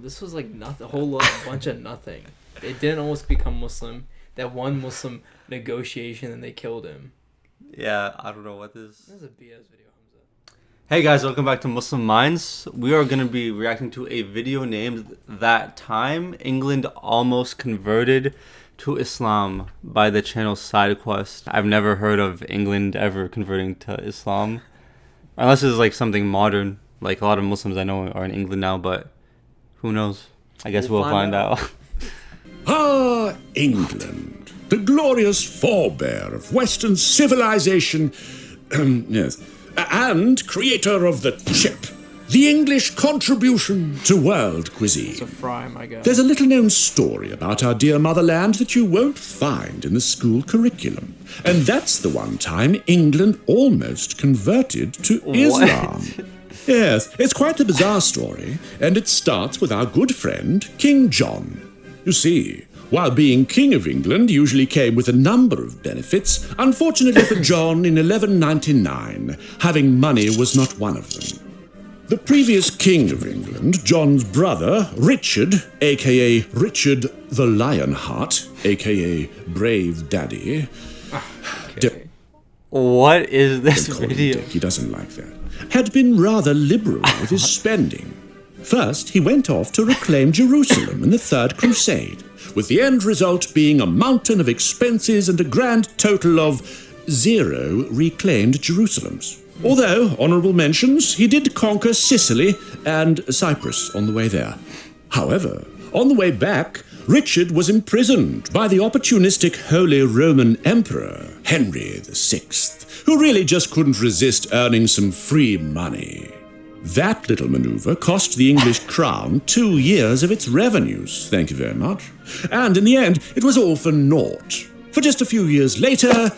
this was like nothing, a whole bunch of nothing. They didn't almost become Muslim. That one Muslim negotiation, and they killed him. Yeah, I don't know what this... This is a BS video, Hamza. Hey guys, welcome back to Muslim Minds. We are going to be reacting to a video named That Time England Almost Converted to Islam by the channel SideQuest. I've never heard of England ever converting to Islam. Unless it's like something modern. Like a lot of Muslims I know are in England now, but who knows? I guess we'll find out. Ah, England, the glorious forebear of Western civilization, yes, and creator of the chip, the English contribution to world cuisine. It's a fry, my guy. There's a little-known story about our dear motherland that you won't find in the school curriculum, and that's the one time England almost converted to Islam. Yes, it's quite a bizarre story, and it starts with our good friend, King John. You see, while being King of England usually came with a number of benefits, unfortunately for John in 1199, having money was not one of them. The previous King of England, John's brother, Richard, a.k.a. Richard the Lionheart, a.k.a. Brave Daddy... Okay. What is this Don't call him video? Dick, he doesn't like that. Had been rather liberal with his spending. First, he went off to reclaim Jerusalem in the Third Crusade, with the end result being a mountain of expenses and a grand total of 0 reclaimed Jerusalems. Although, honourable mentions, he did conquer Sicily and Cyprus on the way there. However, on the way back, Richard was imprisoned by the opportunistic Holy Roman Emperor, Henry VI, who really just couldn't resist earning some free money. That little manoeuvre cost the English crown 2 years of its revenues, thank you very much. And in the end, it was all for naught. For just a few years later,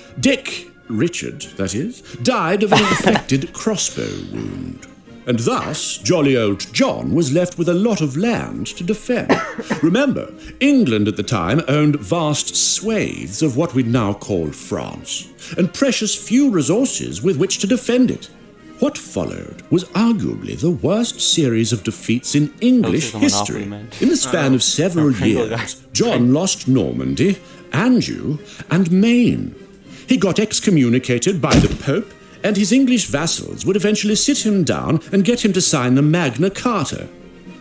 Richard, that is, died of an infected crossbow wound. And thus, jolly old John was left with a lot of land to defend. Remember, England at the time owned vast swathes of what we now call France, and precious few resources with which to defend it. What followed was arguably the worst series of defeats in English history. In the span of several years, John lost Normandy, Anjou, and Maine. He got excommunicated by the Pope, and his English vassals would eventually sit him down and get him to sign the Magna Carta.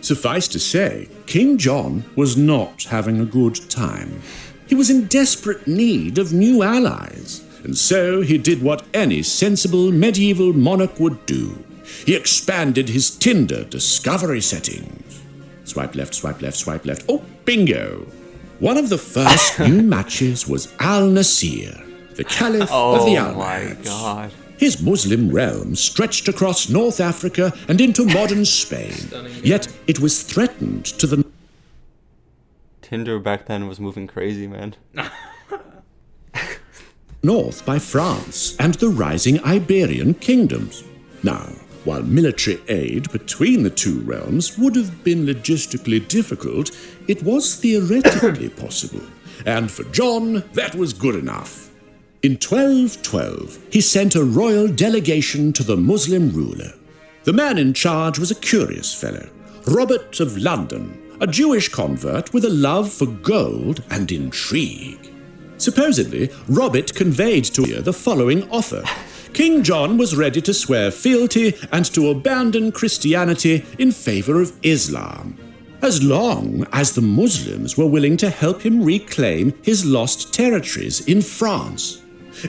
Suffice to say, King John was not having a good time. He was in desperate need of new allies. And so he did what any sensible medieval monarch would do. He expanded his Tinder discovery settings. Swipe left, swipe left, swipe left. Oh, bingo! One of the first new matches was Al-Nasir, the Caliph of the Almohads. Oh my god. His Muslim realm stretched across North Africa and into modern Spain. Yet it was threatened to the... Tinder back then was moving crazy, man. north by France and the rising Iberian kingdoms. Now, while military aid between the two realms would have been logistically difficult, it was theoretically possible, and for John, that was good enough. In 1212, he sent a royal delegation to the Muslim ruler. The man in charge was a curious fellow, Robert of London, a Jewish convert with a love for gold and intrigue. Supposedly, Robert conveyed to her the following offer. King John was ready to swear fealty and to abandon Christianity in favor of Islam, as long as the Muslims were willing to help him reclaim his lost territories in France.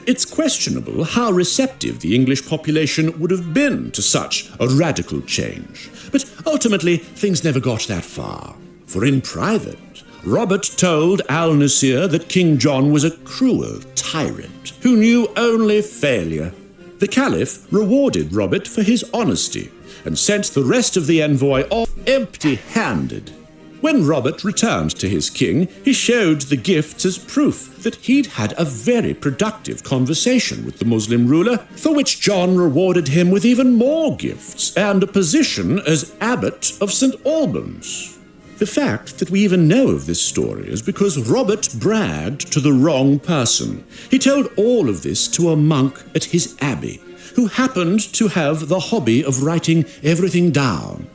It's questionable how receptive the English population would have been to such a radical change, but ultimately things never got that far. For in private, Robert told Al-Nasir that King John was a cruel tyrant who knew only failure. The Caliph rewarded Robert for his honesty and sent the rest of the envoy off empty-handed. When Robert returned to his king, he showed the gifts as proof that he'd had a very productive conversation with the Muslim ruler, for which John rewarded him with even more gifts and a position as Abbot of St. Albans. The fact that we even know of this story is because Robert bragged to the wrong person. He told all of this to a monk at his abbey, who happened to have the hobby of writing everything down.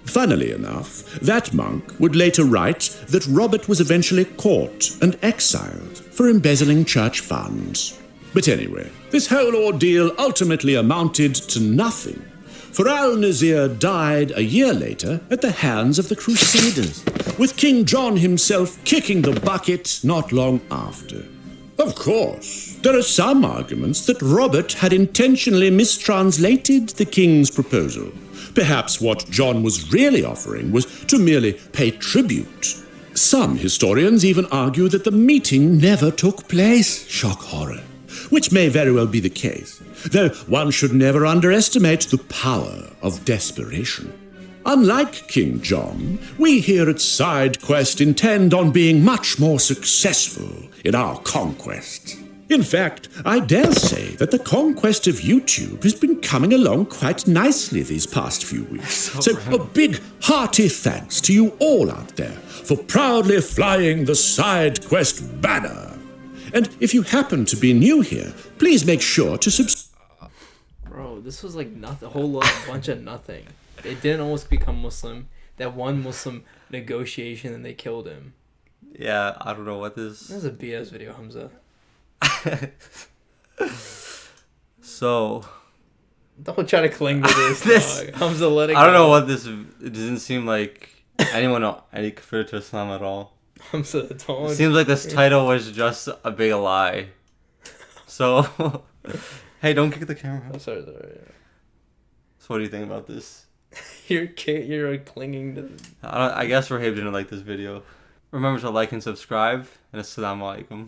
Funnily enough, that monk would later write that Robert was eventually caught and exiled for embezzling church funds. But anyway, this whole ordeal ultimately amounted to nothing, for Al-Nazir died a year later at the hands of the Crusaders, with King John himself kicking the bucket not long after. Of course, there are some arguments that Robert had intentionally mistranslated the king's proposal. Perhaps what John was really offering was to merely pay tribute. Some historians even argue that the meeting never took place, shock horror, which may very well be the case, though one should never underestimate the power of desperation. Unlike King John, we here at SideQuest intend on being much more successful in our conquest. In fact, I dare say that the conquest of YouTube has been coming along quite nicely these past few weeks. So a big, hearty thanks to you all out there for proudly flying the SideQuest banner. And if you happen to be new here, please make sure to subscribe. Bro, this was like nothing, a whole bunch of nothing. They didn't almost become Muslim. That one Muslim negotiation and they killed him. Yeah, I don't know what this... This is a BS video, Hamza. So... Don't try to cling to this, dog. Hamza, let it go. I don't know what this... It doesn't seem like anyone any converted to Islam at all. Hamza, don't... It seems like this title was just a big lie. So... Hey, don't kick the camera. I'm sorry. So what do you think about this? You're clinging to... I guess Rahab didn't like this video. Remember to like and subscribe, and assalamu alaikum.